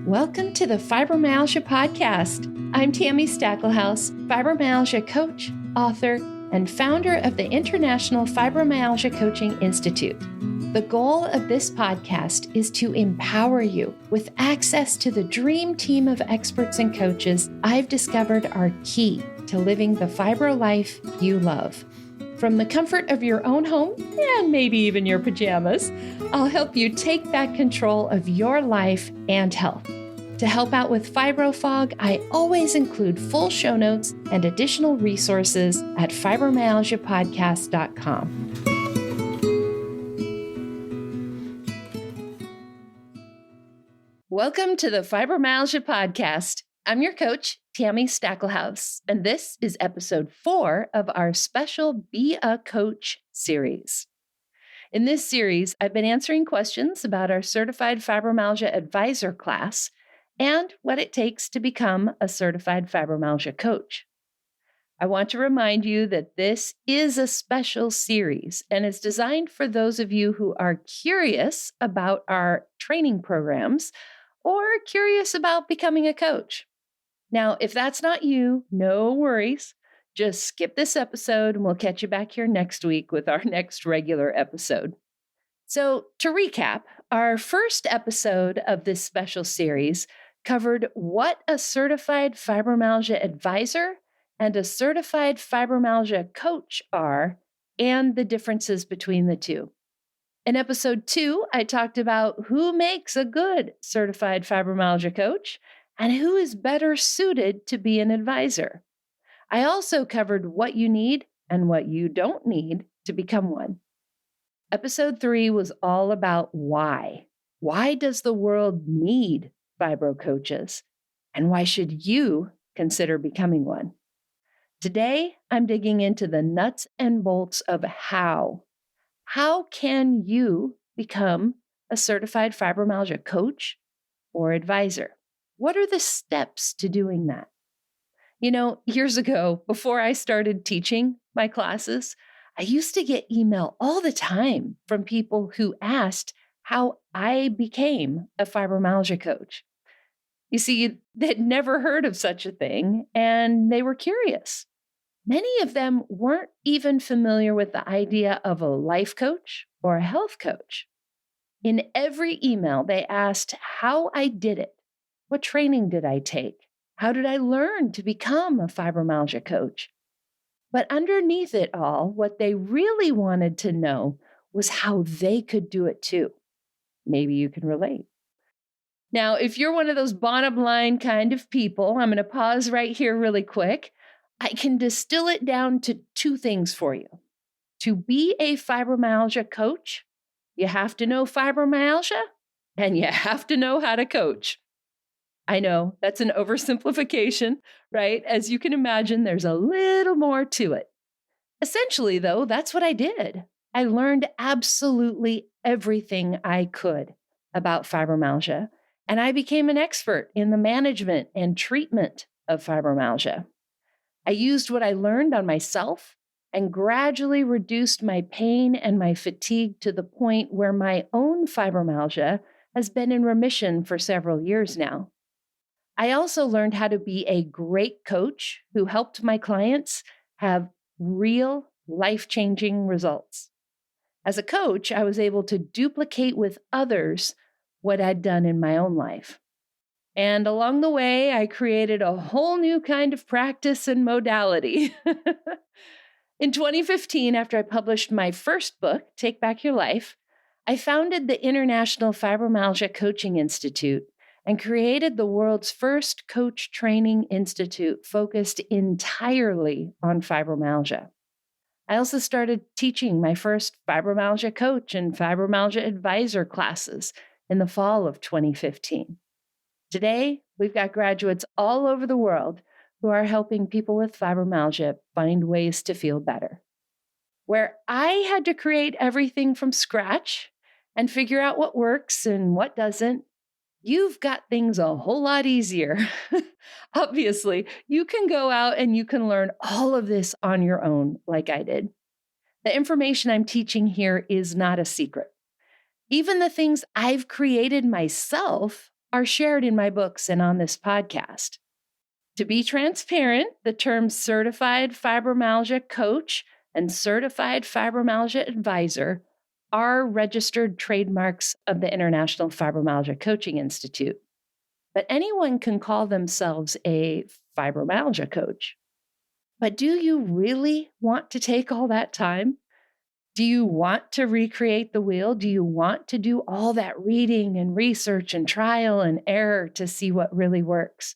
Welcome to the Fibromyalgia Podcast. I'm Tammy Stackelhouse, fibromyalgia coach, author, and founder of the International Fibromyalgia Coaching Institute. The goal of this podcast is to empower you with access to the dream team of experts and coaches I've discovered are key to living the fibro life you love. From the comfort of your own home, and maybe even your pajamas, I'll help you take back control of your life and health. To help out with fibro fog, I always include full show notes and additional resources at fibromyalgiapodcast.com. Welcome to the Fibromyalgia Podcast. I'm your coach, Tammy Stackelhouse, and this is episode 4 of our special Be a Coach series. In this series, I've been answering questions about our Certified Fibromyalgia Advisor class and what it takes to become a Certified Fibromyalgia Coach. I want to remind you that this is a special series and is designed for those of you who are curious about our training programs or curious about becoming a coach. Now, if that's not you, no worries. Just skip this episode and we'll catch you back here next week with our next regular episode. So, to recap, our first episode of this special series covered what a Certified Fibromyalgia Advisor and a Certified Fibromyalgia Coach are and the differences between the two. In episode 2, I talked about who makes a good Certified Fibromyalgia Coach and who is better suited to be an advisor. I also covered what you need and what you don't need to become one. Episode 3 was all about why. Why does the world need fibro coaches? And why should you consider becoming one? Today, I'm digging into the nuts and bolts of how. How can you become a Certified Fibromyalgia Coach or advisor? What are the steps to doing that? You know, years ago, before I started teaching my classes, I used to get email all the time from people who asked how I became a fibromyalgia coach. You see, they'd never heard of such a thing, and they were curious. Many of them weren't even familiar with the idea of a life coach or a health coach. In every email, they asked how I did it. What training did I take? How did I learn to become a fibromyalgia coach? But underneath it all, what they really wanted to know was how they could do it too. Maybe you can relate. Now, if you're one of those bottom line kind of people, I'm going to pause right here really quick. I can distill it down to 2 things for you. To be a fibromyalgia coach, you have to know fibromyalgia and you have to know how to coach. I know that's an oversimplification, right? As you can imagine, there's a little more to it. Essentially, though, that's what I did. I learned absolutely everything I could about fibromyalgia, and I became an expert in the management and treatment of fibromyalgia. I used what I learned on myself and gradually reduced my pain and my fatigue to the point where my own fibromyalgia has been in remission for several years now. I also learned how to be a great coach who helped my clients have real life-changing results. As a coach, I was able to duplicate with others what I'd done in my own life. And along the way, I created a whole new kind of practice and modality. In 2015, after I published my first book, Take Back Your Life, I founded the International Fibromyalgia Coaching Institute and created the world's first coach training institute focused entirely on fibromyalgia. I also started teaching my first fibromyalgia coach and fibromyalgia advisor classes in the fall of 2015. Today, we've got graduates all over the world who are helping people with fibromyalgia find ways to feel better. Where I had to create everything from scratch and figure out what works and what doesn't, you've got things a whole lot easier. Obviously, you can go out and you can learn all of this on your own, like I did. The information I'm teaching here is not a secret. Even the things I've created myself are shared in my books and on this podcast. To be transparent, the terms Certified Fibromyalgia Coach and Certified Fibromyalgia Advisor are registered trademarks of the International Fibromyalgia Coaching Institute. But anyone can call themselves a fibromyalgia coach. But do you really want to take all that time? Do you want to recreate the wheel? Do you want to do all that reading and research and trial and error to see what really works?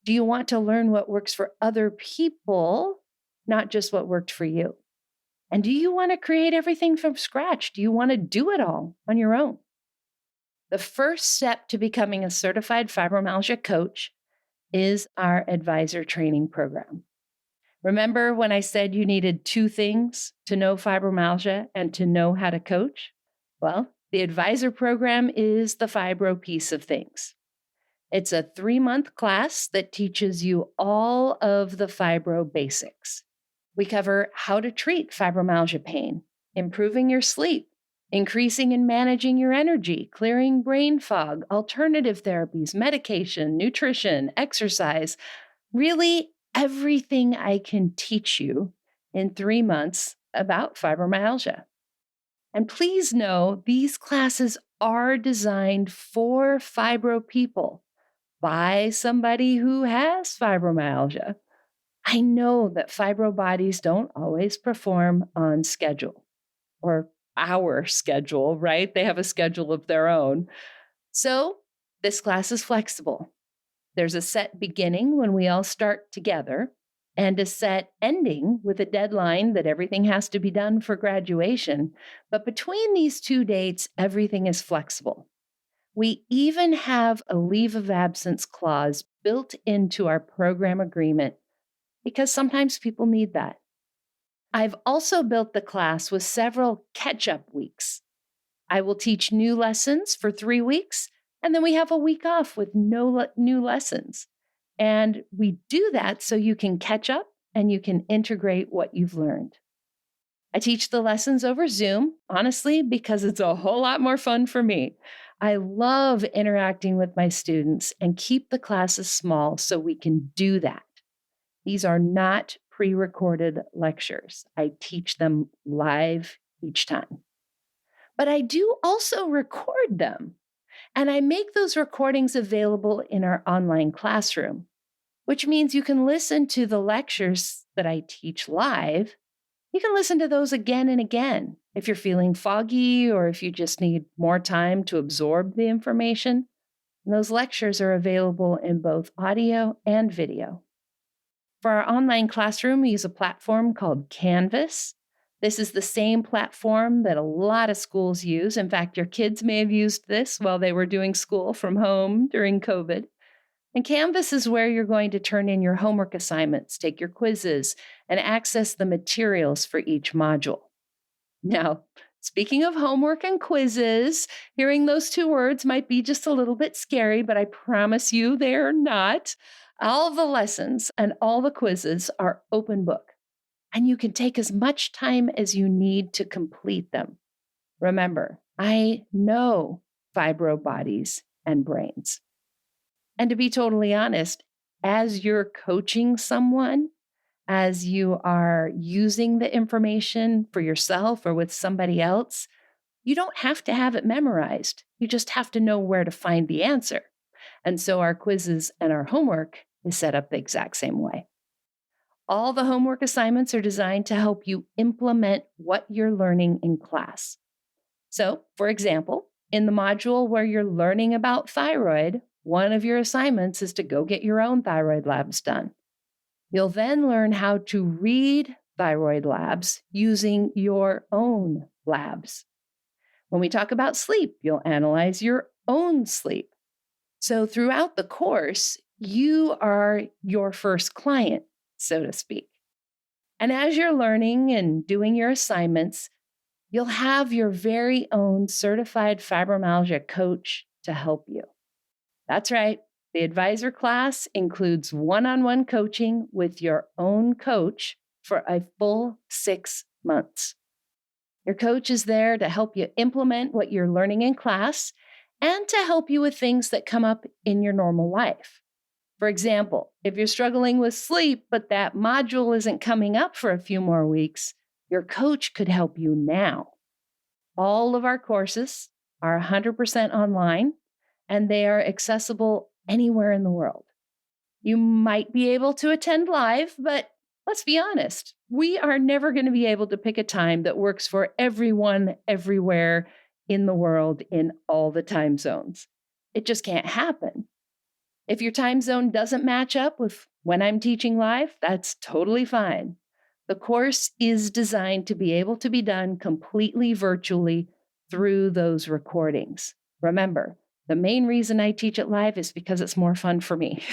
Do you want to learn what works for other people, not just what worked for you? And do you want to create everything from scratch? Do you want to do it all on your own? The first step to becoming a certified fibromyalgia coach is our advisor training program. Remember when I said you needed two things to know fibromyalgia and to know how to coach? Well, the advisor program is the fibro piece of things. It's a 3-month class that teaches you all of the fibro basics. We cover how to treat fibromyalgia pain, improving your sleep, increasing and managing your energy, clearing brain fog, alternative therapies, medication, nutrition, exercise, really everything I can teach you in 3 months about fibromyalgia. And please know these classes are designed for fibro people by somebody who has fibromyalgia. I know that fibro bodies don't always perform on schedule or our schedule, right? They have a schedule of their own. So this class is flexible. There's a set beginning when we all start together and a set ending with a deadline that everything has to be done for graduation. But between these two dates, everything is flexible. We even have a leave of absence clause built into our program agreement because sometimes people need that. I've also built the class with several catch-up weeks. I will teach new lessons for 3 weeks, and then we have a week off with no new lessons. And we do that so you can catch up and you can integrate what you've learned. I teach the lessons over Zoom, honestly, because it's a whole lot more fun for me. I love interacting with my students and keep the classes small so we can do that. These are not pre-recorded lectures. I teach them live each time. But I do also record them, and I make those recordings available in our online classroom, which means you can listen to the lectures that I teach live. You can listen to those again and again if you're feeling foggy or if you just need more time to absorb the information. And those lectures are available in both audio and video. For our online classroom, we use a platform called Canvas. This is the same platform that a lot of schools use. In fact, your kids may have used this while they were doing school from home during COVID. And Canvas is where you're going to turn in your homework assignments, take your quizzes, and access the materials for each module. Now, speaking of homework and quizzes, hearing those two words might be just a little bit scary, but I promise you they're not. All the lessons and all the quizzes are open book, and you can take as much time as you need to complete them. Remember, I know fibro bodies and brains. And to be totally honest, as you're coaching someone, as you are using the information for yourself or with somebody else, you don't have to have it memorized. You just have to know where to find the answer. And so our quizzes and our homework is set up the exact same way. All the homework assignments are designed to help you implement what you're learning in class. So, for example, in the module where you're learning about thyroid, one of your assignments is to go get your own thyroid labs done. You'll then learn how to read thyroid labs using your own labs. When we talk about sleep, you'll analyze your own sleep. So throughout the course, you are your first client, so to speak. And as you're learning and doing your assignments, you'll have your very own certified fibromyalgia coach to help you. That's right. The advisor class includes one-on-one coaching with your own coach for a full 6 months. Your coach is there to help you implement what you're learning in class, and to help you with things that come up in your normal life. For example, if you're struggling with sleep, but that module isn't coming up for a few more weeks, your coach could help you now. All of our courses are 100% online, and they are accessible anywhere in the world. You might be able to attend live, but let's be honest, we are never going to be able to pick a time that works for everyone, everywhere in the world, in all the time zones. It just can't happen. If your time zone doesn't match up with when I'm teaching live, that's totally fine. The course is designed to be able to be done completely virtually through those recordings. Remember, the main reason I teach it live is because it's more fun for me.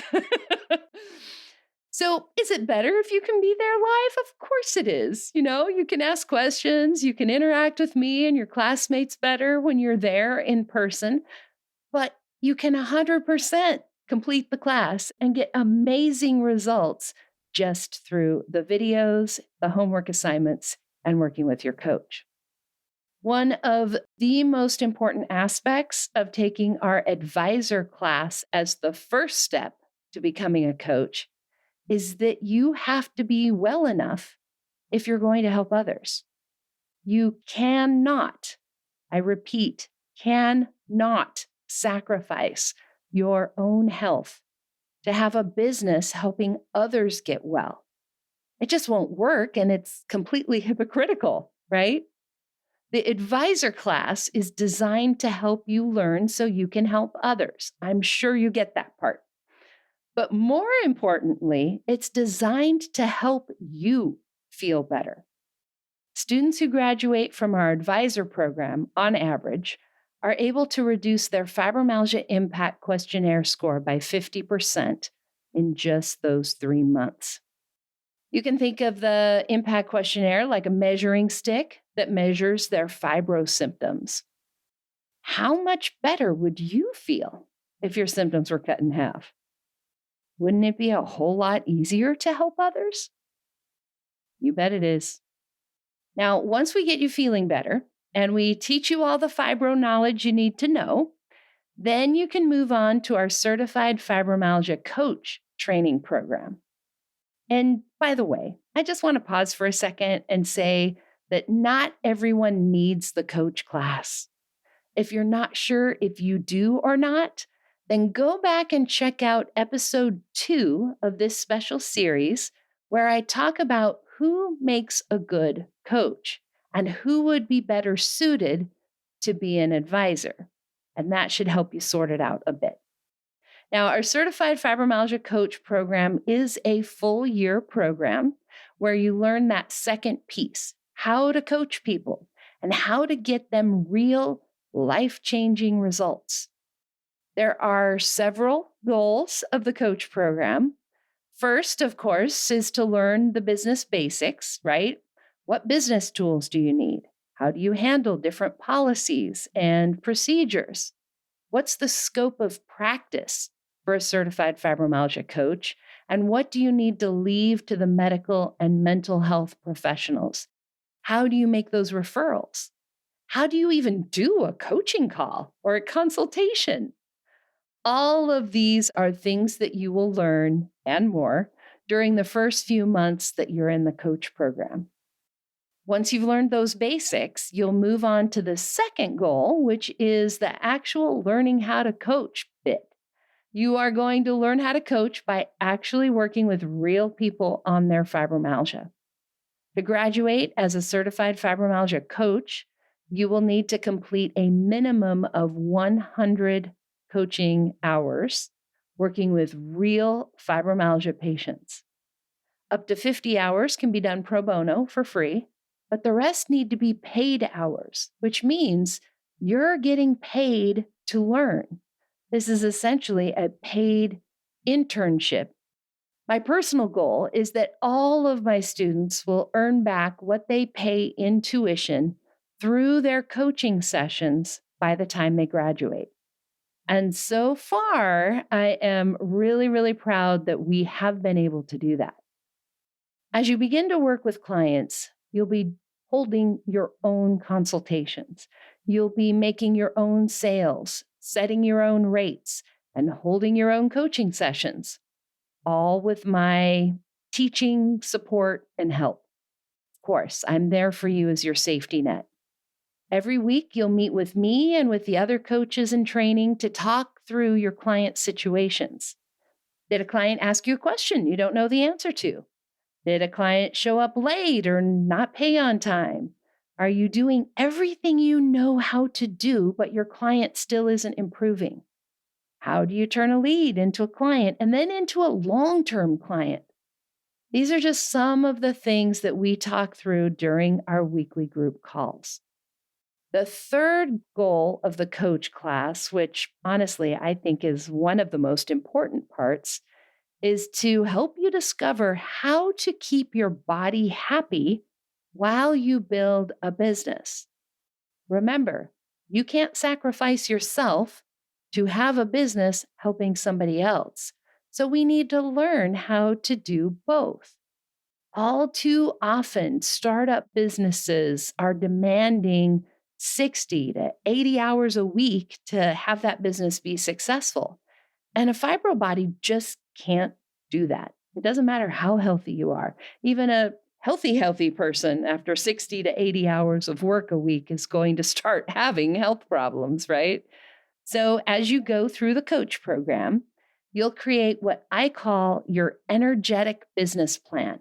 So is it better if you can be there live? Of course it is. You can ask questions, you can interact with me and your classmates better when you're there in person, but you can 100% complete the class and get amazing results just through the videos, the homework assignments, and working with your coach. One of the most important aspects of taking our advisor class as the first step to becoming a coach is that you have to be well enough if you're going to help others. You cannot, I repeat, cannot sacrifice your own health to have a business helping others get well. It just won't work, and it's completely hypocritical, right? The advisor class is designed to help you learn so you can help others. I'm sure you get that part. But more importantly, it's designed to help you feel better. Students who graduate from our advisor program, on average, are able to reduce their fibromyalgia impact questionnaire score by 50% in just those 3 months. You can think of the impact questionnaire like a measuring stick that measures their fibro symptoms. How much better would you feel if your symptoms were cut in half? Wouldn't it be a whole lot easier to help others? You bet it is. Now, once we get you feeling better and we teach you all the fibro knowledge you need to know, then you can move on to our Certified Fibromyalgia Coach training program. And by the way, I just want to pause for a second and say that not everyone needs the coach class. If you're not sure if you do or not, then go back and check out episode 2 of this special series where I talk about who makes a good coach and who would be better suited to be an advisor. And that should help you sort it out a bit. Now, our Certified Fibromyalgia Coach program is a full year program where you learn that second piece, how to coach people and how to get them real life-changing results. There are several goals of the coach program. First, of course, is to learn the business basics, right? What business tools do you need? How do you handle different policies and procedures? What's the scope of practice for a certified fibromyalgia coach? And what do you need to leave to the medical and mental health professionals? How do you make those referrals? How do you even do a coaching call or a consultation? All of these are things that you will learn and more during the first few months that you're in the coach program. Once you've learned those basics, you'll move on to the second goal, which is the actual learning how to coach bit. You are going to learn how to coach by actually working with real people on their fibromyalgia. To graduate as a certified fibromyalgia coach, you will need to complete a minimum of 100 coaching hours working with real fibromyalgia patients. Up to 50 hours can be done pro bono for free, but the rest need to be paid hours, which means you're getting paid to learn. This is essentially a paid internship. My personal goal is that all of my students will earn back what they pay in tuition through their coaching sessions by the time they graduate. And so far, I am really, really proud that we have been able to do that. As you begin to work with clients, you'll be holding your own consultations. You'll be making your own sales setting your own rates, and holding your own coaching sessions, all with my teaching, support, and help. Of course, I'm there for you as your safety net. Every week, you'll meet with me and with the other coaches in training to talk through your client's situations. Did a client ask you a question you don't know the answer to? Did a client show up late or not pay on time? Are you doing everything you know how to do, but your client still isn't improving? How do you turn a lead into a client and then into a long-term client? These are just some of the things that we talk through during our weekly group calls. The third goal of the coach class, which honestly I think is one of the most important parts, is to help you discover how to keep your body happy while you build a business. Remember, you can't sacrifice yourself to have a business helping somebody else. So we need to learn how to do both. All too often, startup businesses are demanding 60 to 80 hours a week to have that business be successful. And a fibro body just can't do that. It doesn't matter how healthy you are. Even a healthy person after 60 to 80 hours of work a week is going to start having health problems, right? So as you go through the coach program, you'll create what I call your energetic business plan.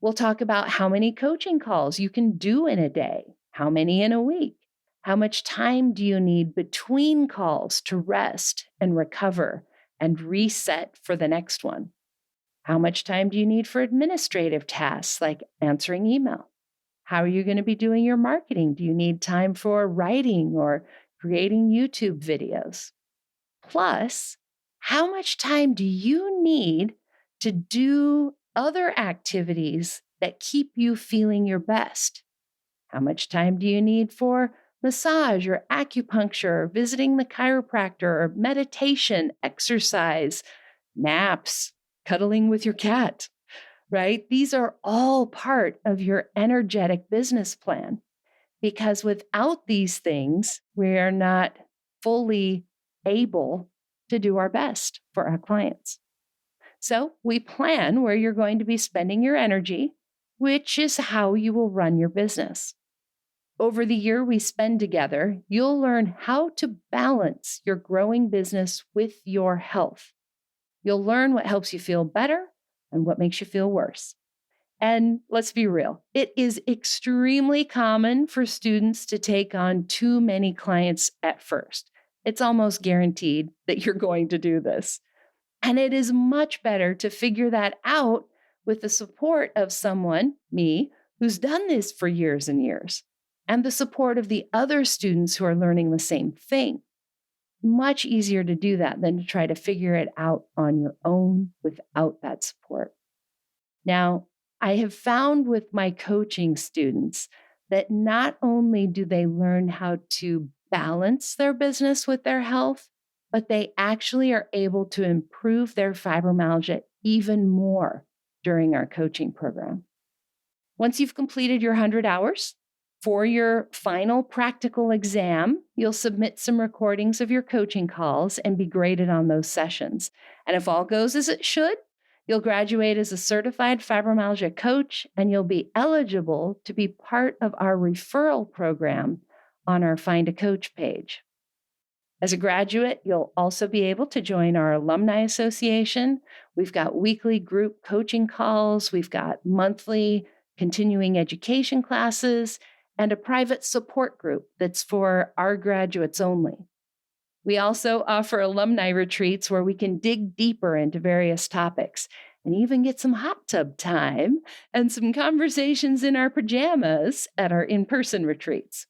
We'll talk about how many coaching calls you can do in a day, how many in a week, how much time do you need between calls to rest and recover and reset for the next one? How much time do you need for administrative tasks like answering email? How are you going to be doing your marketing? Do you need time for writing or creating YouTube videos? Plus, how much time do you need to do other activities that keep you feeling your best? How much time do you need for massage or acupuncture, or visiting the chiropractor, or meditation, exercise, naps, cuddling with your cat, right? These are all part of your energetic business plan, because without these things, we are not fully able to do our best for our clients. So we plan where you're going to be spending your energy, which is how you will run your business. Over the year we spend together, you'll learn how to balance your growing business with your health. You'll learn what helps you feel better and what makes you feel worse. And let's be real, it is extremely common for students to take on too many clients at first. It's almost guaranteed that you're going to do this. And it is much better to figure that out with the support of someone, me, who's done this for years and years, and the support of the other students who are learning the same thing. Much easier to do that than to try to figure it out on your own without that support. Now, I have found with my coaching students that not only do they learn how to balance their business with their health, but they actually are able to improve their fibromyalgia even more during our coaching program. Once you've completed your 100 hours, for your final practical exam, you'll submit some recordings of your coaching calls and be graded on those sessions. And if all goes as it should, you'll graduate as a Certified Fibromyalgia Coach, and you'll be eligible to be part of our referral program on our Find a Coach page. As a graduate, you'll also be able to join our Alumni Association. We've got weekly group coaching calls. We've got monthly continuing education classes and a private support group that's for our graduates only. We also offer alumni retreats where we can dig deeper into various topics and even get some hot tub time and some conversations in our pajamas at our in-person retreats.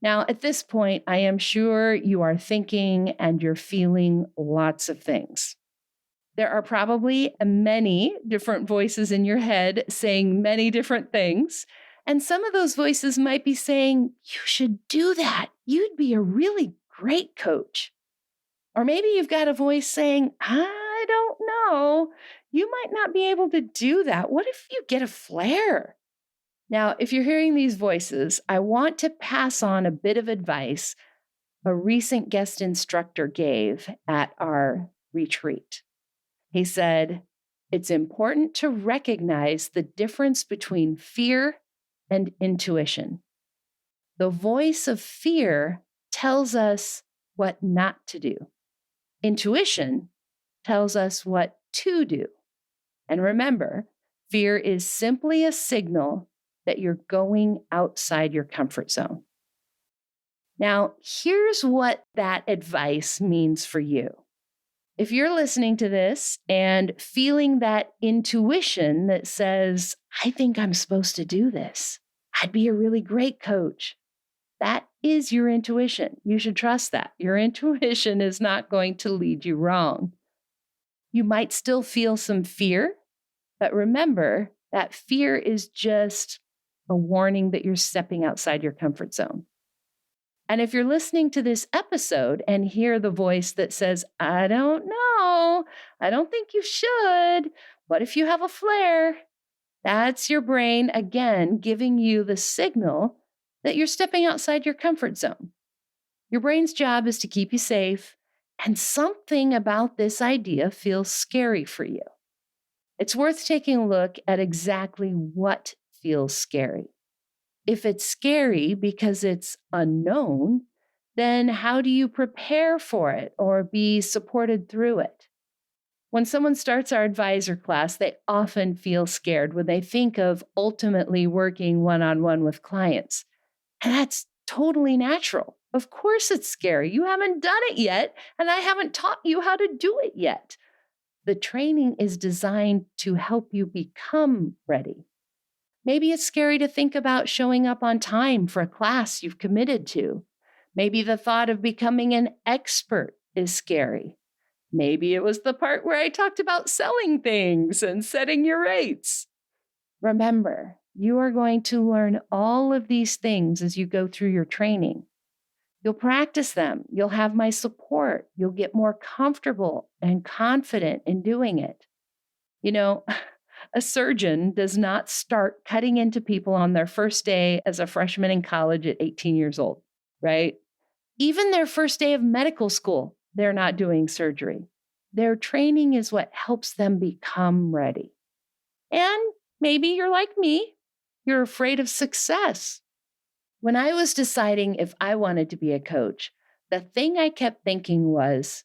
Now, at this point, I am sure you are thinking and you're feeling lots of things. There are probably many different voices in your head saying many different things. And some of those voices might be saying, you should do that. You'd be a really great coach. Or maybe you've got a voice saying, I don't know. You might not be able to do that. What if you get a flare? Now, if you're hearing these voices, I want to pass on a bit of advice a recent guest instructor gave at our retreat. He said, "It's important to recognize the difference between fear and intuition. The voice of fear tells us what not to do. Intuition tells us what to do. And remember, fear is simply a signal that you're going outside your comfort zone." Now, here's what that advice means for you. If you're listening to this and feeling that intuition that says, "I think I'm supposed to do this. I'd be a really great coach." That is your intuition. You should trust that. Your intuition is not going to lead you wrong. You might still feel some fear, but remember that fear is just a warning that you're stepping outside your comfort zone. And if you're listening to this episode and hear the voice that says, "I don't know, I don't think you should, what if you have a flare?" That's your brain again giving you the signal that you're stepping outside your comfort zone. Your brain's job is to keep you safe, and something about this idea feels scary for you. It's worth taking a look at exactly what feels scary. If it's scary because it's unknown, then how do you prepare for it or be supported through it? When someone starts our advisor class, they often feel scared when they think of ultimately working one-on-one with clients. And that's totally natural. Of course it's scary. You haven't done it yet, and I haven't taught you how to do it yet. The training is designed to help you become ready. Maybe it's scary to think about showing up on time for a class you've committed to. Maybe the thought of becoming an expert is scary. Maybe it was the part where I talked about selling things and setting your rates. Remember, you are going to learn all of these things as you go through your training. You'll practice them. You'll have my support. You'll get more comfortable and confident in doing it. You know, a surgeon does not start cutting into people on their first day as a freshman in college at 18 years old, right? Even their first day of medical school, they're not doing surgery. Their training is what helps them become ready. And maybe you're like me. You're afraid of success. When I was deciding if I wanted to be a coach, the thing I kept thinking was,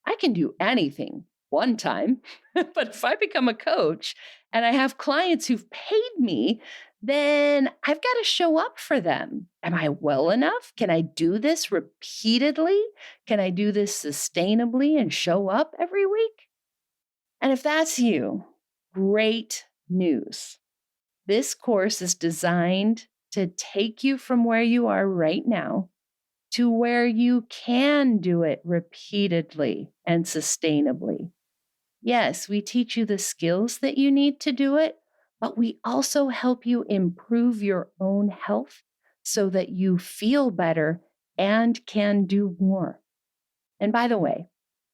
I can do anything one time, but if I become a coach and I have clients who've paid me, then I've got to show up for them. Am I well enough? Can I do this repeatedly? Can I do this sustainably and show up every week? And if that's you, great news. This course is designed to take you from where you are right now to where you can do it repeatedly and sustainably. Yes, we teach you the skills that you need to do it, but we also help you improve your own health so that you feel better and can do more. And by the way,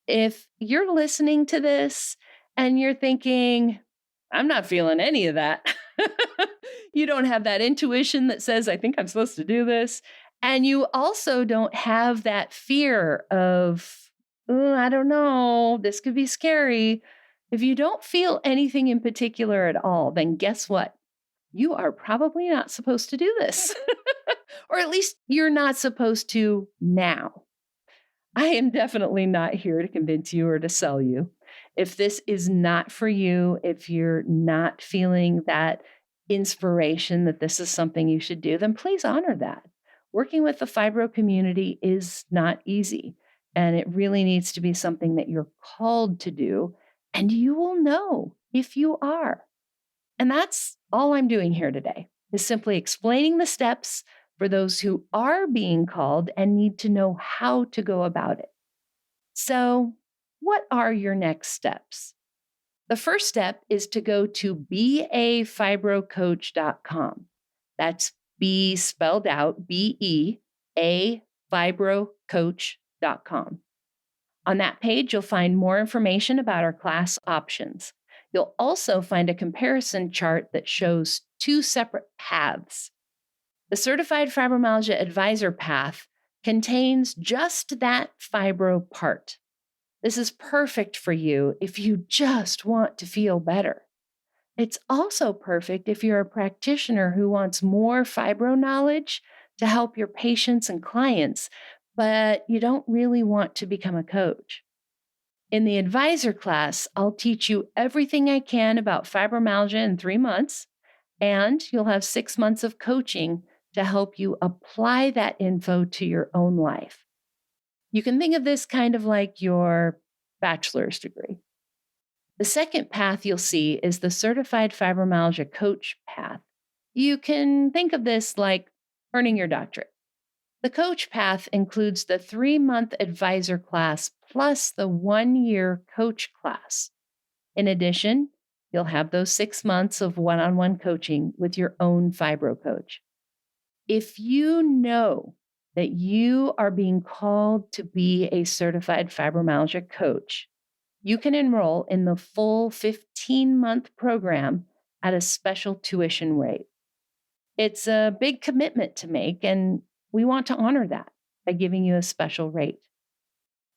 if you're listening to this and you're thinking, "I'm not feeling any of that," you don't have that intuition that says, "I think I'm supposed to do this." And you also don't have that fear of, "Oh, I don't know, this could be scary." If you don't feel anything in particular at all, then guess what? You are probably not supposed to do this. Or at least you're not supposed to now. I am definitely not here to convince you or to sell you. If this is not for you, if you're not feeling that inspiration that this is something you should do, then please honor that. Working with the fibro community is not easy, and it really needs to be something that you're called to do, and you will know if you are. And that's all I'm doing here today, is simply explaining the steps for those who are being called and need to know how to go about it. So, what are your next steps? The first step is to go to beafibrocoach.com. That's B spelled out, B-E-A, fibrocoach.com. On that page, you'll find more information about our class options. You'll also find a comparison chart that shows two separate paths. The Certified Fibromyalgia Advisor path contains just that fibro part. This is perfect for you if you just want to feel better. It's also perfect if you're a practitioner who wants more fibro knowledge to help your patients and clients, but you don't really want to become a coach. In the advisor class, I'll teach you everything I can about fibromyalgia in 3 months, and you'll have 6 months of coaching to help you apply that info to your own life. You can think of this kind of like your bachelor's degree. The second path you'll see is the Certified Fibromyalgia Coach path. You can think of this like earning your doctorate. The coach path includes the 3-month advisor class plus the 1-year coach class. In addition, you'll have those 6 months of one-on-one coaching with your own fibro coach. If you know that you are being called to be a certified fibromyalgia coach, you can enroll in the full 15-month program at a special tuition rate. It's a big commitment to make, and we want to honor that by giving you a special rate.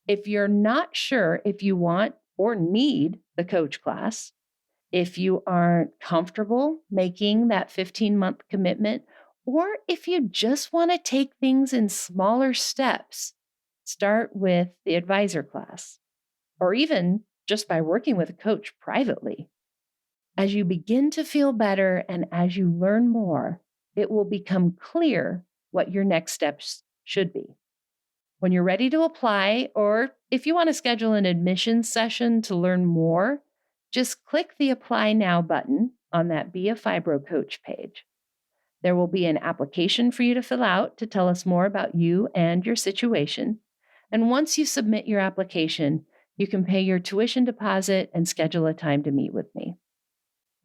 If you're not sure if you want or need the coach class, if you aren't comfortable making that 15-month commitment, or if you just want to take things in smaller steps, start with the advisor class, or even just by working with a coach privately. As you begin to feel better and as you learn more, it will become clear what your next steps should be. When you're ready to apply, or if you want to schedule an admissions session to learn more, just click the Apply Now button on that Be a Fibro Coach page. There will be an application for you to fill out to tell us more about you and your situation. And once you submit your application, you can pay your tuition deposit and schedule a time to meet with me.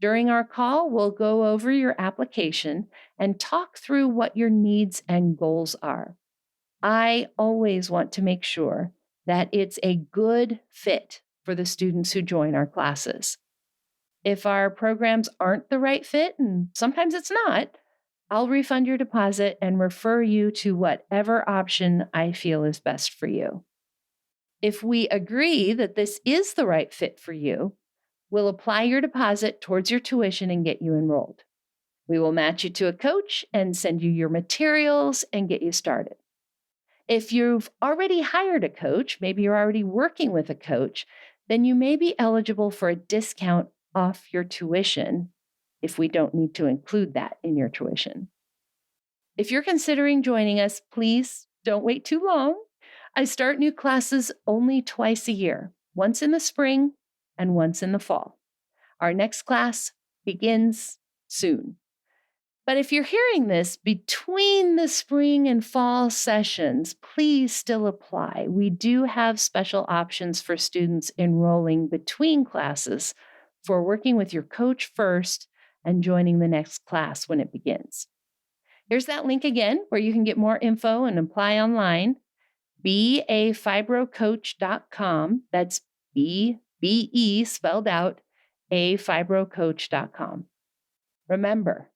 During our call, we'll go over your application and talk through what your needs and goals are. I always want to make sure that it's a good fit for the students who join our classes. If our programs aren't the right fit, and sometimes it's not, I'll refund your deposit and refer you to whatever option I feel is best for you. If we agree that this is the right fit for you, we'll apply your deposit towards your tuition and get you enrolled. We will match you to a coach and send you your materials and get you started. If you've already hired a coach, maybe you're already working with a coach, then you may be eligible for a discount off your tuition if we don't need to include that in your tuition. If you're considering joining us, please don't wait too long. I start new classes only twice a year, once in the spring and once in the fall. Our next class begins soon. But if you're hearing this between the spring and fall sessions, please still apply. We do have special options for students enrolling between classes for working with your coach first and joining the next class when it begins. Here's that link again where you can get more info and apply online. beafibrocoach.com. That's B-E spelled out, afibrocoach.com. Remember,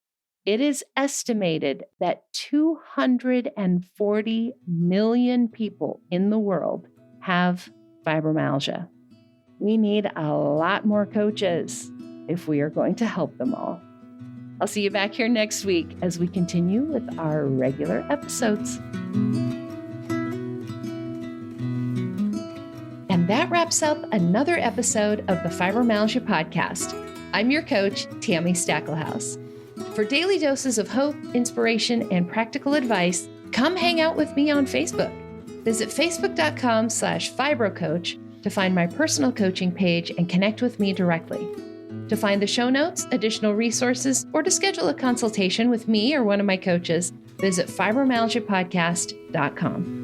it is estimated that 240 million people in the world have fibromyalgia. We need a lot more coaches if we are going to help them all. I'll see you back here next week as we continue with our regular episodes. And that wraps up another episode of the Fibromyalgia Podcast. I'm your coach, Tammy Stackelhouse. For daily doses of hope, inspiration, and practical advice, come hang out with me on Facebook. Visit facebook.com/fibrocoach to find my personal coaching page and connect with me directly. To find the show notes, additional resources, or to schedule a consultation with me or one of my coaches, visit fibromyalgiapodcast.com.